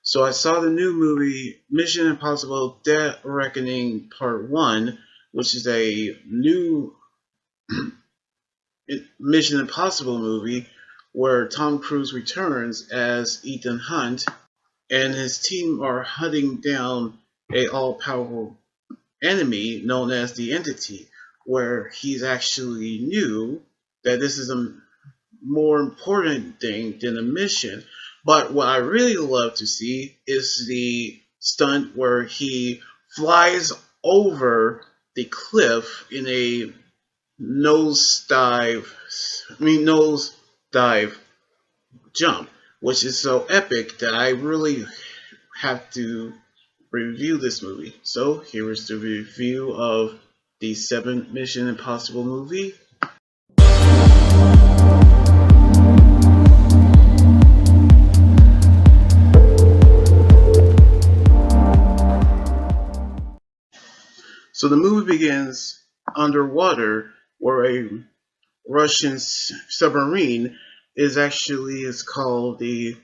So I saw the new movie Mission Impossible Dead Reckoning Part 1, which is a new Mission Impossible movie where Tom Cruise returns as Ethan Hunt and his team are hunting down a all-powerful enemy known as the Entity, where he's actually knew that this is a more important thing than a mission. But what I really love to see is the stunt where he flies over the cliff in a nose dive, nose dive jump, which is so epic that I really have to review this movie. So here is the review of the seventh Mission Impossible movie. So the movie begins underwater, where a Russian submarine is called the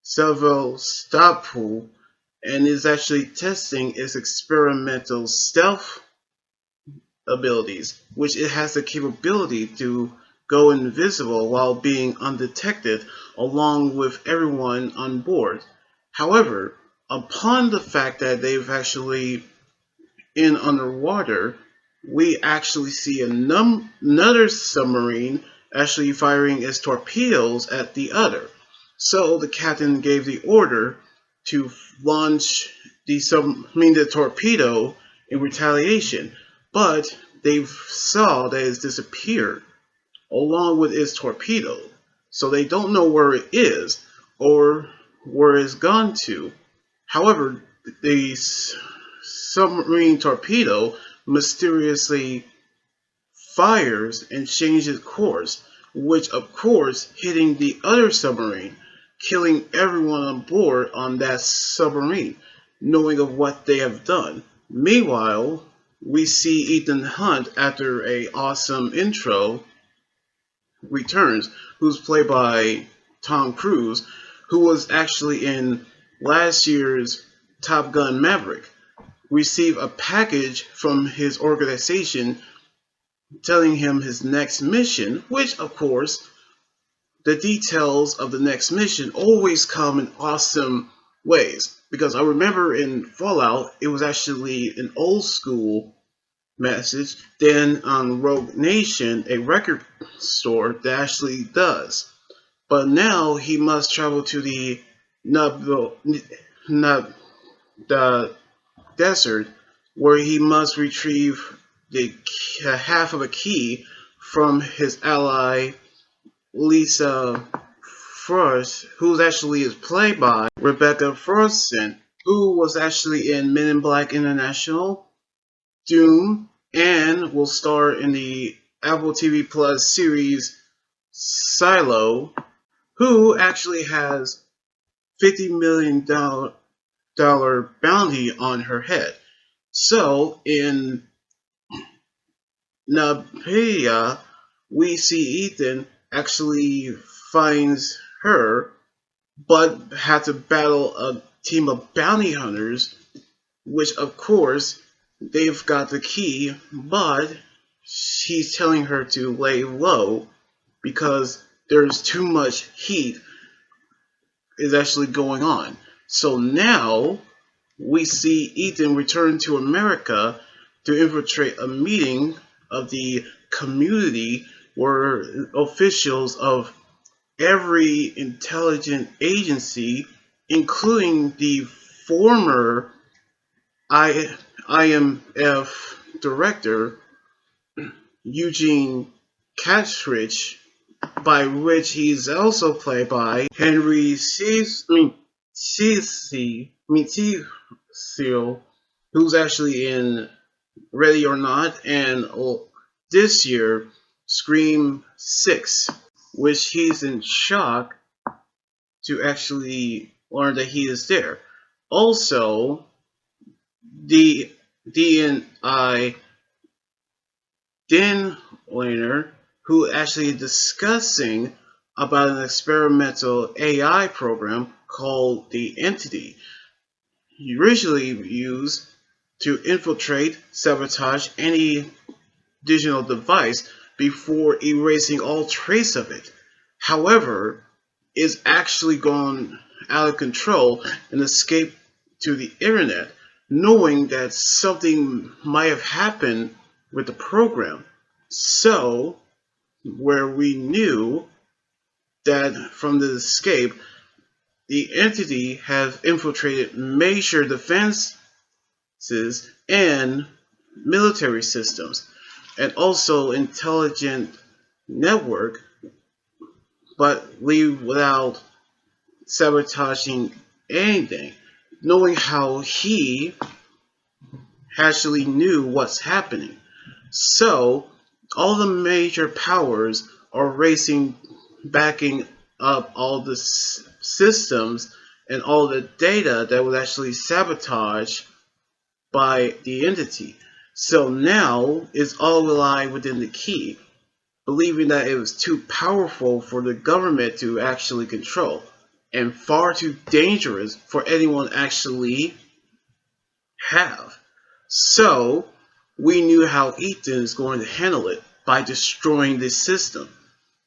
Sevastopol and is actually testing its experimental stealth abilities, which it has the capability to go invisible while being undetected along with everyone on board. However, upon the fact that they've actually in underwater, we actually see another submarine actually firing its torpedoes at the other. So the captain gave the order to launch the torpedo in retaliation, but they saw that it's disappeared along with its torpedo. So they don't know where it is or where it's gone to. However, the submarine torpedo mysteriously fires and changes course, which of course hitting the other submarine, killing everyone on board on that submarine, knowing of what they have done. Meanwhile, we see Ethan Hunt after a awesome intro returns, who's played by Tom Cruise, who was actually in last year's Top Gun Maverick, receive a package from his organization telling him his next mission, which, of course, the details of the next mission always come in awesome ways. Because I remember in Fallout, it was actually an old school message. Then on Rogue Nation, a record store that actually does. But now he must travel to the Nub, Nub, the desert, where he must retrieve the half of a key from his ally Lisa Frost, who actually is played by Rebecca Ferguson, who was actually in Men in Black International, Doom, and will star in the Apple TV Plus series Silo, who actually has $50 million bounty on her head. So in Napeia, we see Ethan actually finds her, but had to battle a team of bounty hunters, which of course they've got the key, but she's telling her to lay low because there's too much heat is actually going on. So now we see Ethan return to America to infiltrate a meeting of the community where officials of every intelligent agency, including the former IMF director, Eugene Catrich, by which he's also played by Henry Cecil, who's actually in Ready or Not, and this year, Scream 6, which he's in shock to actually learn that he is there. Also, the DNI Dan Lehner, who actually discussing about an experimental AI program called the Entity, originally used to infiltrate, sabotage any digital device before erasing all trace of it. However, it's actually gone out of control and escaped to the internet, knowing that something might have happened with the program. So, where we knew that from the escape, the entity has infiltrated major defenses and military systems, and also intelligent network, but leave without sabotaging anything, knowing how he actually knew what's happening. So, all the major powers are racing, backing up all the systems and all the data that was actually sabotaged by the entity. So now it's all relied within the key, believing that it was too powerful for the government to actually control and far too dangerous for anyone actually have. So we knew how Ethan is going to handle it by destroying this system.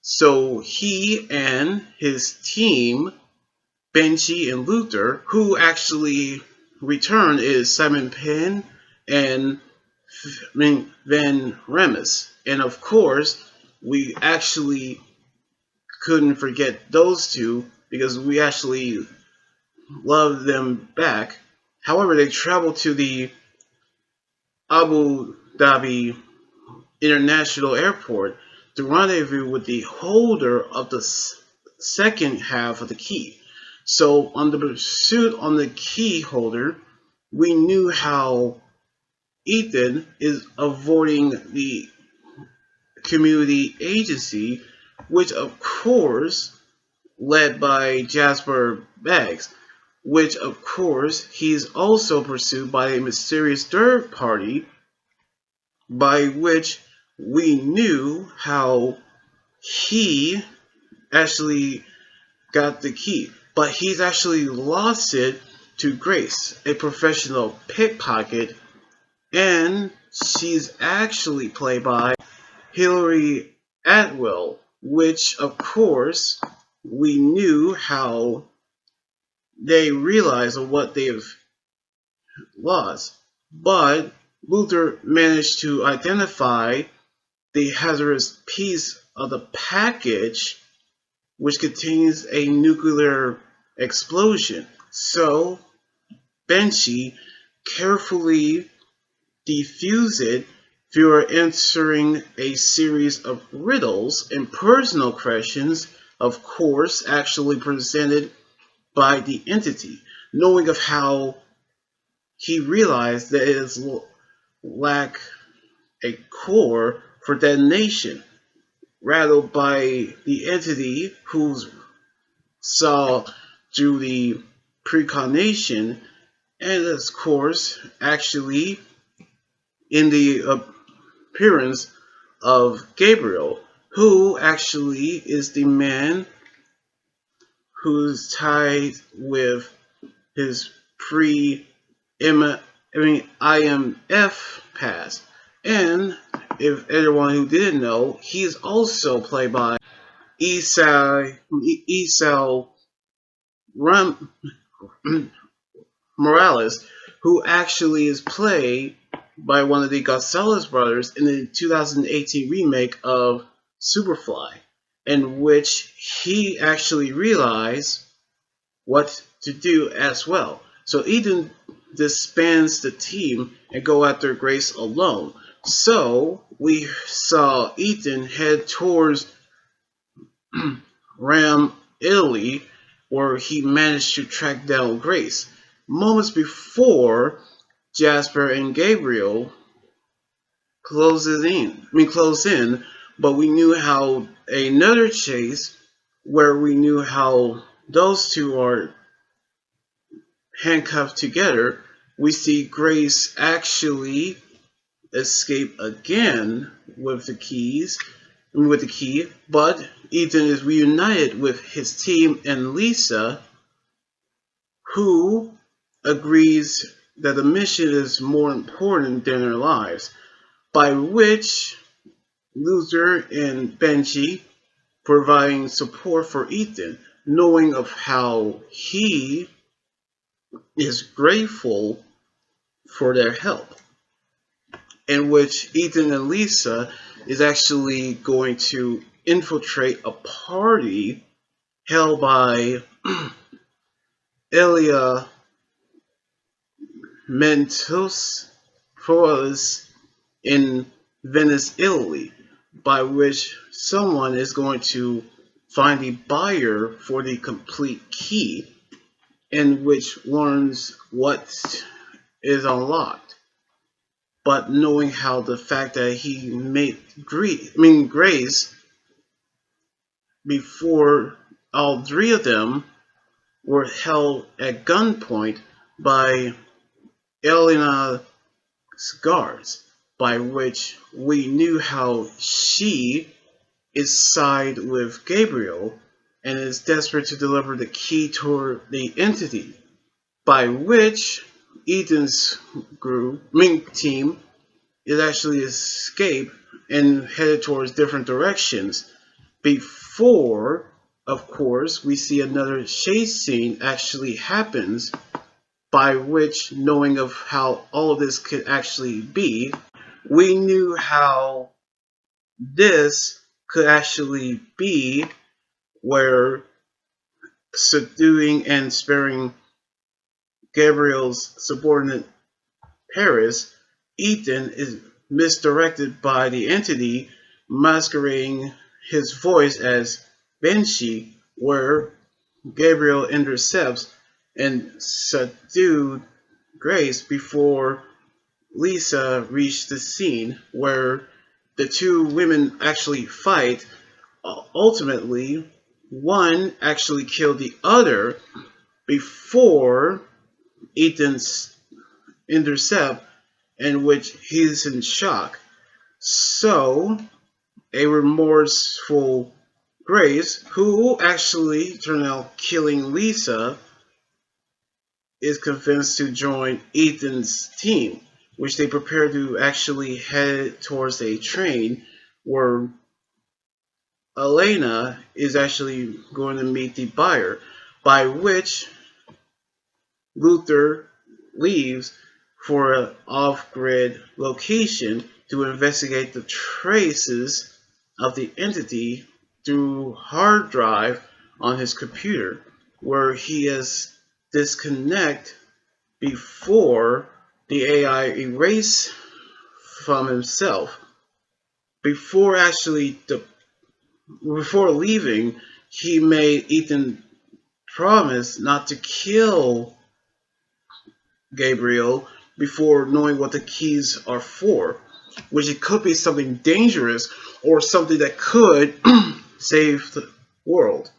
So he and his team, Benji and Luther, who actually return is Simon Penn and Van Remus. And of course, we actually couldn't forget those two because we actually love them back. However, they traveled to the Abu Dhabi International Airport to rendezvous with the holder of the second half of the key. So, on the pursuit on the key holder, we knew how Ethan is avoiding the community agency, which of course led by Jasper Baggs, which of course he's also pursued by a mysterious third party, by which we knew how he actually got the key, but he's actually lost it to Grace, a professional pickpocket, and she's actually played by Hilary Atwell, which of course we knew how they realized what they've lost. But Luther managed to identify the hazardous piece of the package, which contains a nuclear explosion. So Benji carefully defuse it through answering a series of riddles and personal questions, of course, actually presented by the entity, knowing of how he realized that it is lack a core for detonation, rattled by the entity who saw through the precognition, and of course, actually in the appearance of Gabriel, who actually is the man who's tied with his IMF past. And if anyone who didn't know, he is also played by Esau Morales, who actually is played by one of the Gonzalez brothers in the 2018 remake of Superfly, in which he actually realized what to do as well. So Ethan disbands the team and go after Grace alone. So we saw Ethan head towards Ram, Italy, where he managed to track down Grace. Moments before Jasper and Gabriel close in, but we knew how another chase where we knew how those two are handcuffed together, we see Grace actually escape again with the key, but Ethan is reunited with his team and Lisa, who agrees that the mission is more important than their lives, by which Luther and Benji providing support for Ethan, knowing of how he is grateful for their help, in which Ethan and Lisa is actually going to infiltrate a party held by Elia Mentos Flores in Venice, Italy, by which someone is going to find the buyer for the complete key, in which learns what is unlocked. But knowing how the fact that he made Grace before all three of them were held at gunpoint by Elena's guards, by which we knew how she is side with Gabriel and is desperate to deliver the key to the entity, by which Ethan's team is actually escape and headed towards different directions. Before, of course, we see another chase scene actually happens, by which, knowing of how all of this could actually be, we knew how this could actually be where subduing and sparing Gabriel's subordinate Paris, Ethan is misdirected by the entity masquerading his voice as Banshee, where Gabriel intercepts and subdued Grace before Lisa reached the scene where the two women actually fight. Ultimately, one actually killed the other before Ethan's intercept, in which he's in shock. So, a remorseful Grace, who actually turned out killing Lisa, is convinced to join Ethan's team, which they prepare to actually head towards a train where Elena is actually going to meet the buyer, by which Luther leaves for an off-grid location to investigate the traces of the entity through hard drive on his computer, where he has disconnect before the AI erase from himself. Before leaving, he made Ethan promise not to kill Gabriel before knowing what the keys are for, which it could be something dangerous or something that could save the world.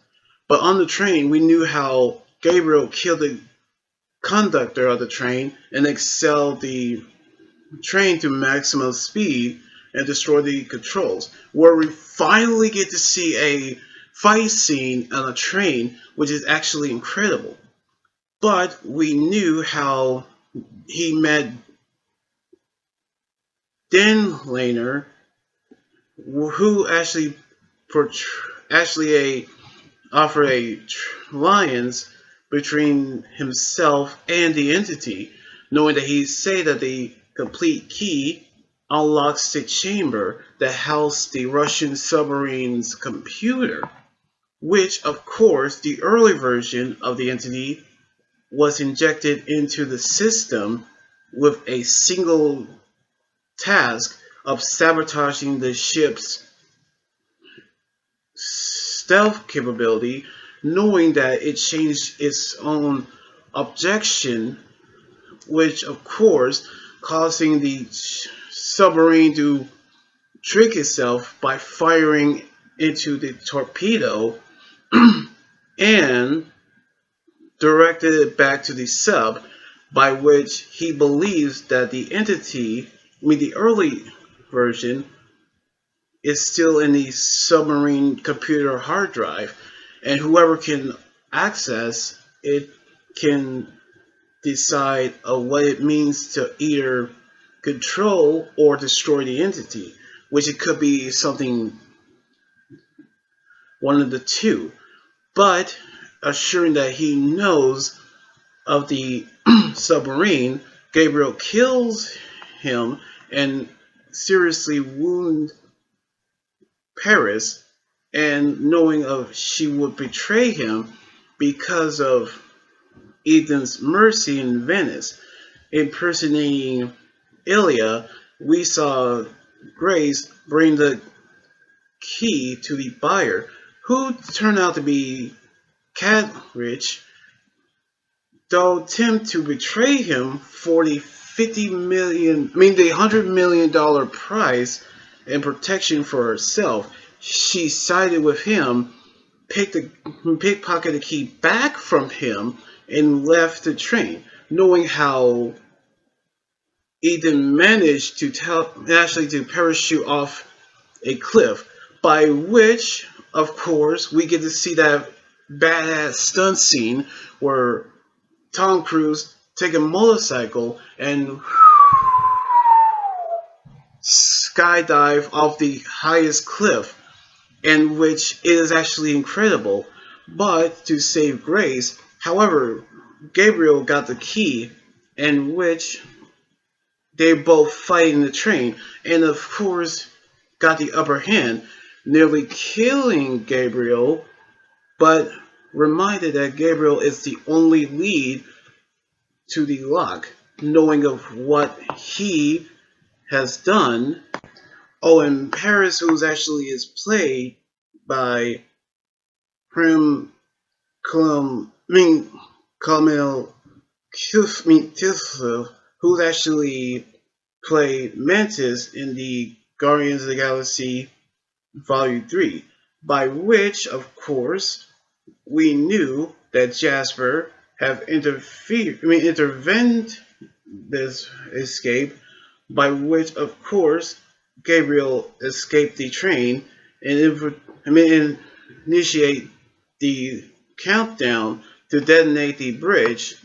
But on the train, we knew how Gabriel killed the conductor of the train and accelerated the train to maximum speed and destroy the controls, where we finally get to see a fight scene on a train, which is actually incredible. But we knew how he met Dan Laner, who actually offered a alliance between himself and the entity, knowing that he said that the complete key unlocks the chamber that housed the Russian submarine's computer, which, of course, the early version of the entity was injected into the system with a single task of sabotaging the ship's stealth capability, knowing that it changed its own objection, which of course causing the submarine to trick itself by firing into the torpedo and directed it back to the sub, by which he believes that the entity, the early version, is still in the submarine computer hard drive, and whoever can access it can decide what it means to either control or destroy the entity, which it could be something, one of the two. But assuring that he knows of the submarine, Gabriel kills him and seriously wounds Paris, and knowing of she would betray him because of Ethan's mercy in Venice. Impersonating Ilya, we saw Grace bring the key to the buyer, who turned out to be Catridge, though attempt to betray him for the the $100 million prize and protection for herself. She sided with him, pickpocketed the key back from him, and left the train, knowing how Ethan managed to parachute off a cliff, by which, of course, we get to see that badass stunt scene where Tom Cruise take a motorcycle and skydive off the highest cliff, and which is actually incredible. But to save Grace, however, Gabriel got the key, in which they both fight in the train, and of course got the upper hand, nearly killing Gabriel, but reminded that Gabriel is the only lead to the lock, knowing of what he has done. Oh, and Paris, who's actually is played by Prim Kamil Tisov, who's actually played Mantis in the Guardians of the Galaxy Volume 3, by which, of course, we knew that Jasper have intervened this escape, by which, of course, Gabriel escaped the train and initiate the countdown to detonate the bridge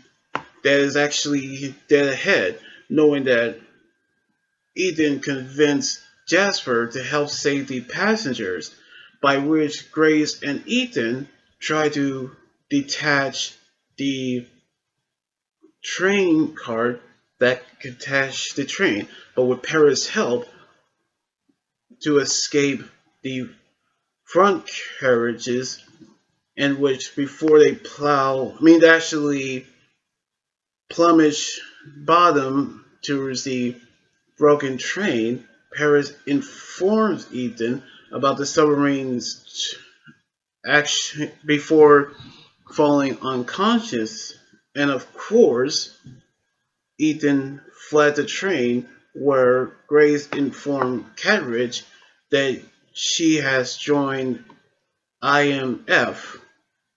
that is actually dead ahead, knowing that Ethan convinced Jasper to help save the passengers, by which Grace and Ethan try to detach the train cart that could attach the train, but with Paris' help to escape the front carriages, in which before they actually plumage bottom towards the broken train, Paris informs Ethan about the submarine's action before falling unconscious, and of course, Ethan fled the train, where Grace informed Catridge that she has joined IMF,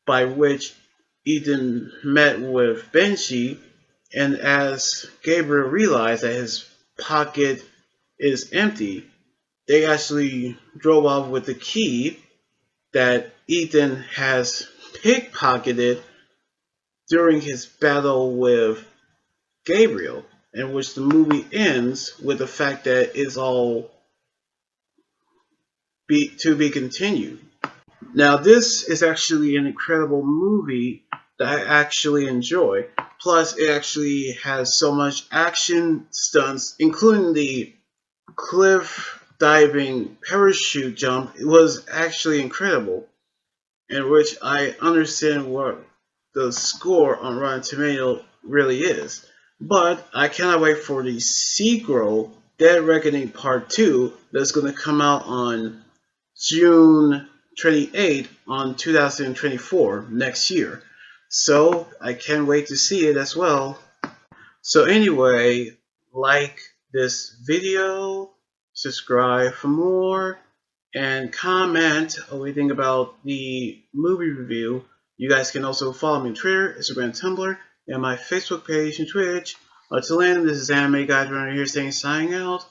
by which Ethan met with Banshee, and as Gabriel realized that his pocket is empty, they actually drove off with the key that Ethan has pickpocketed during his battle with Gabriel, in which the movie ends with the fact that it's all to be continued. Now, this is actually an incredible movie that I actually enjoy. Plus, it actually has so much action stunts, including the cliff diving parachute jump. It was actually incredible, in which I understand what the score on Rotten Tomatoes really is. But I cannot wait for the sequel, Dead Reckoning Part 2, that's going to come out on June 28 on 2024 next year. So I can't wait to see it as well. So anyway, like this video, subscribe for more, and comment what you think about the movie review. You guys can also follow me on Twitter, Instagram, Tumblr, and my Facebook page and Twitch. Until then, this is Anime Guys around here saying signing out.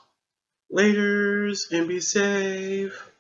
Laters, and be safe.